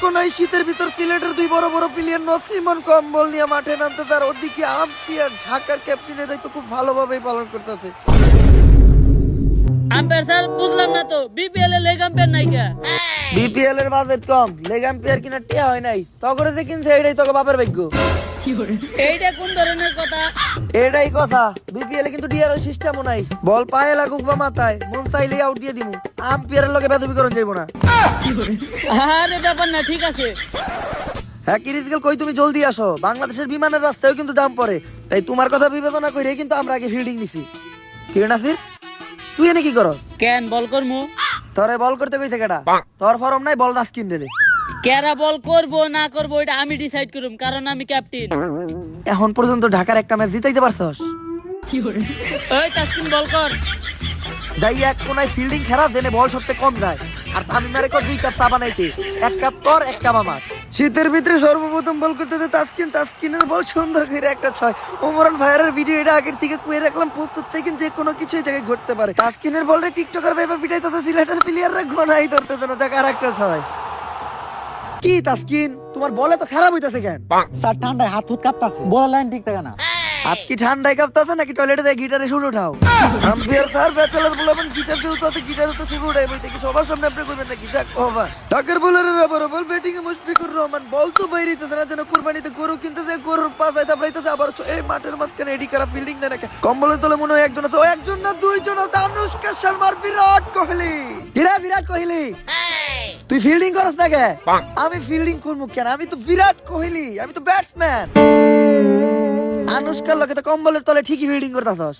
কোন এই শীতের ভিতর সিলেটের দুই বড় বড় প্লেয়ার নসিমন কম্বল নিয়ে মাঠে নামতে, তার ওদিকে আম্পায়ার ঢাকার ক্যাপ্টেনের দায়িত্ব খুব ভালোভাবেই পালন করতেছে। আম্পায়ার স্যার বুঝলাম না তো, বিপিএল এর লেগ আম্পায়ার নাই কে? বিপিএল এর বাজেট কম, লেগ আম্পায়ার কিনা টিয়া হয় নাই, তগরে যে কিনছে এটাই তোকে বাপের ভাগ্য। এইটা কোন ধরনের কথা? এটাই কথা, বিপিএল এ কিন্তু ডিআরএল সিস্টেমও নাই। বল পায়ে লাগুক বা মাথায়, মন চাইলেই আউট দিয়ে দিমু, আম্পায়ারের লগে বেদবিকরণ যাইবো না। আরে ব্যাপার না, ঠিক আছে। হ্যাঁ কিরিজগেল কই, তুমি জলদি আসো, বাংলাদেশের বিমানের রাস্তায়ও কিন্তু জাম পড়ে, তাই তোমার কথা বিবেচনা করে কিন্তু আমরা আগে ফিল্ডিং নিছি। কিরে নাসির, তুই এনে কি করস? কেন বল করমু? তোরে বল করতে কইছে কেডা? তোর ফরম নাই, বল দাস কিন দে। কেরা বল করবো না করবো এটা আমি ডিসাইড করুম, কারণ আমি ক্যাপ্টেন। এখন পর্যন্ত ঢাকার একটা ম্যাচ জিতাইতে পারছস? ওই তাসকিন বল কর। যাই এক কোনায় ফিল্ডিং খেলা দেনে বল সবচেয়ে কম যায়, আর আমি মারে কর 2 কাপ চা বানাইতে, 1 কাপ তোর 1 কাপ আমার। শীতের ভিতরে সর্বপ্রথম বল করতে তাসকিনের বল সুন্দর করে একটা 6। ওমরান ভাইয়ের ভিডিও এটা আগের থেকে কইয়ে রাখলাম, প্রস্তুত থেকে যে কোনো কিছু এই জায়গায় ঘটতে পারে। তাসকিনের বলটা টিকটকার ভাইবা পিটাইতেছে, সিলেটের প্লেয়াররা ঘনাই ধরতেছে না, যাক আর একটা 6। কি তাসকিন, তোমার বলে তো খারাপ হইতাছে কেন? স্যার ঠান্ডায় হাত হুত কাঁপতাছে, বড় লাইন ঠিক থাকে না। হাত কি ঠান্ডায় কাঁপতাছে নাকি টয়লেটে যায় গিটারে সুর উঠাও? আম্পায়ার স্যার ব্যাচেলর বলবেন গিটার সুর উঠাতে, গিটারে তো সুর উঠাই বইতে কি সবার সামনে আপনি কইবেন নাকি? যাক ওবা ঢাকার বোলারের আবার বল ব্যাটিং এ মুশফিকুর রহমান, বল তো বাইরেতেছে না, যেন কুরবানিতে গরু কিনতেছে, গরুর পাছায় তাপড়াইতেছে, আবার এই মাঠের মাঝখানে এডি করা ফিল্ডিং দেয় না। কম্বলের তলে মনে হয় একজন আছে, ও একজন না দুইজন আছে, অনুষ্কা শর্মার বিরাট কোহলি। কিরা বিরাট কোহলি, তুই ফিল্ডিং করস না কে? আমি ফিল্ডিং করবো কেন? আমি তো বিরাট কোহলি, আমি তো ব্যাটসম্যান। আনুষ্কার লগে তো কম্বলের তলে ঠিকই ফিল্ডিং করতাছস।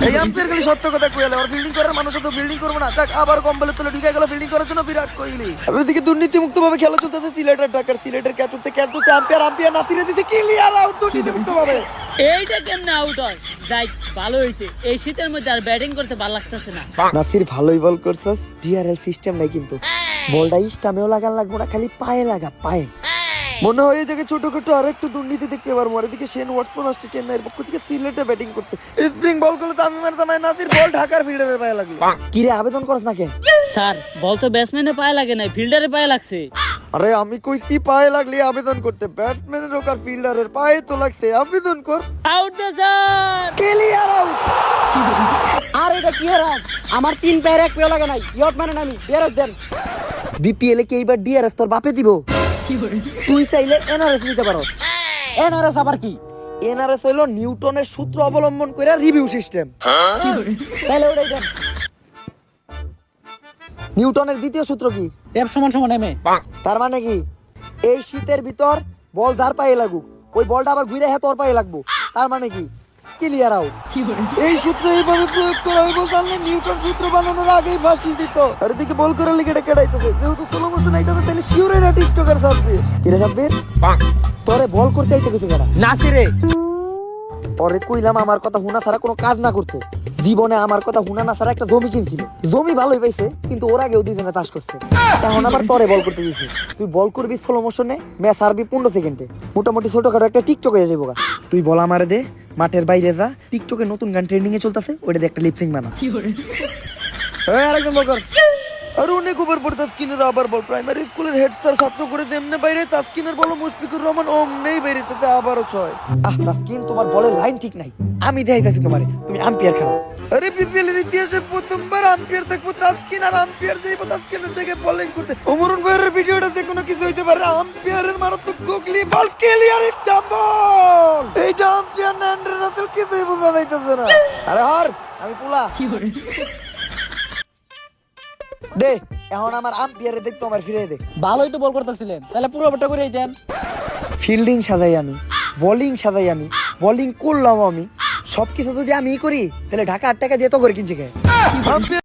এই আম্পায়ার খালি সত্য কথা কইলে, ওর ফিল্ডিং করার মানুষ তো ফিল্ডিং করবো না। যাক আবার কম্বলের তলে ঢুকে গেল ফিল্ডিং করার জন্য বিরাট কোহলি। আর ওইদিকে দুর্নীতি মুক্ত ভাবে খেলা চলতেছে সিলেটের ঢাকার, সিলেটের ক্যাচ উঠতে খেলতে আম্পায়ার নাসিরে দিতে ক্লিয়ার আউট দুর্নীতি মুক্ত ভাবে। এইটা কেমনে আউট হয়? যাই ভালো হইছে, এই শীতের মধ্যে আর ব্যাটিং করতে ভালো লাগতেছে না। নাসির ভালোই বল করছস, ডিআরএল সিস্টেম নাই কিন্তু, বলটা স্টামেও লাগান লাগবো না, খালি পায়ে লাগা, পায়ে। মনে হয় এই জায়গায় ছোটখাটো আর একটু দুর্নীতি দেখতে পারবো। আর এদিকে শেন ওয়াটসন আসছে চেন্নাইয়ের পক্ষ থেকে সিলেটে ব্যাটিং করতে, স্প্রিং বল করলে তো আমি মারতাম, নাসির বল ঢাকার ফিল্ডারের পায়ে লাগলো। কি রে আবেদন করছ না কেন? স্যার বল তো ব্যাটসম্যানের পায়ে লাগে নাই, ফিল্ডারে পায়ে লাগছে। আরে আমি কইছি পায়ে লাগলে আবেদন করতে, ব্যাটসম্যানের হোক আর ফিল্ডারের পায়ে তো লাগছে, আবেদন কর। আউট দে স্যার, ক্লিয়ার আউট। আর এটা কি হারাম, আমার 3 পায়ের 1 পেও লাগে নাই, ইয়ট মানে আমি ডিআরএস দেন। বিপিএল এ কি এইবার ডিআরএস তোর বাপে দিব? তুই চাইলে এনআরএস নিতে পারো। এনআরএস আবার কি? এনআরএস হলো নিউটনের সূত্র অবলম্বন করে রিভিউ সিস্টেম। তাহলে ওটাই দেন। নিউটনের দ্বিতীয় সূত্র কি? এফ সমান সমান এম এ। তার মানে কি, এই শীতের ভিতর বল যার পায়ে লাগুক, ওই বলটা আবার ঘুরে তোর পায়ে লাগবো, তার মানে কি ক্লিয়ার আউট। এই সূত্র এইভাবে প্রয়োগ করা হইব, জানলে নিউটন সূত্র বানানোর আগেই ফাঁসি দিত। আর এদিকে বল করার লিগে এটা কেডাইতেছে, যেহেতু স্লো মোশন আইতাছে, তাহলে শিওর এটা টিকটকার সাব্বির। কিরে সাব্বির, তোরে বল করতে আইতে কইছে কেডা? নাসিরে। পরে কইলাম আমার কথা হুনা ছাড়া কোনো কাজ না করতে, জীবনে আমার কথা হুনা না ছাড়া একটা জমি কিনছিল, জমি ভালোই পাইছে, কিন্তু ওর আগেও দুইজনে চাষ করছে, এখন আবার তোরে বল করতে দিয়েছে। তুই বল করবি স্লো মোশনে, ম্যাচ হারবি 15 সেকেন্ডে, মোটামুটি ছোটখাটো একটা টিকটক হয়ে যাবো। তুই বল আমারে দে, মাঠের বাইরে যা, টিকটকে নতুন গান ট্রেন্ডিং এ চলতেছে, ওইটা একটা লিপসিং বানা। আরেকজন বল কর। আর অনেক ওভার পর তাসকিনের আবার বল, প্রাইমারি স্কুলের হেড স্যার ছাত্র করে যেমনে বাইরে, তাসকিনের বল মুশফিকুর রহমান অমনেই বাইরে, তাতে আবারও 6। তাসকিন তোমার বলের লাইন ঠিক নাই, আমি দেখাইতাছি তোমারে, তুমি আম্পায়ার খারাপ। আরে বিপিএল এর ইতিহাসে প্রথমবার আম্পায়ার থাকবো তাসকিন, আর আম্পায়ার যাইবো তাসকিনের জায়গায় বোলিং করতে। ওমরুন ভাইয়ের ভিডিওটা যে কোনো কিছু হইতে পারে, আম্পায়ারের মারাত্মক গুগলি বল ক্লিয়ার ইস্তাম্বুল। এইটা আম্পায়ার না অ্যান্ড্রে রাসেল, কিছুই বোঝা যাইতেছে না। আরে হর, আমি পোলা দে, এখন আমার আম্পায়ারে দেখতো আমার ফিরে দে। ভালোই তো বল করতেছিলেন, তাহলে পুরো বলটা করেই দেন। ফিল্ডিং সাজাই আমি, বোলিং সাজাই আমি, বোলিং করলাম আমি, সবকিছু যদি আমি করি, তাহলে ঢাকা 8 টাকা দিয়ে তো করে কিনছে কে?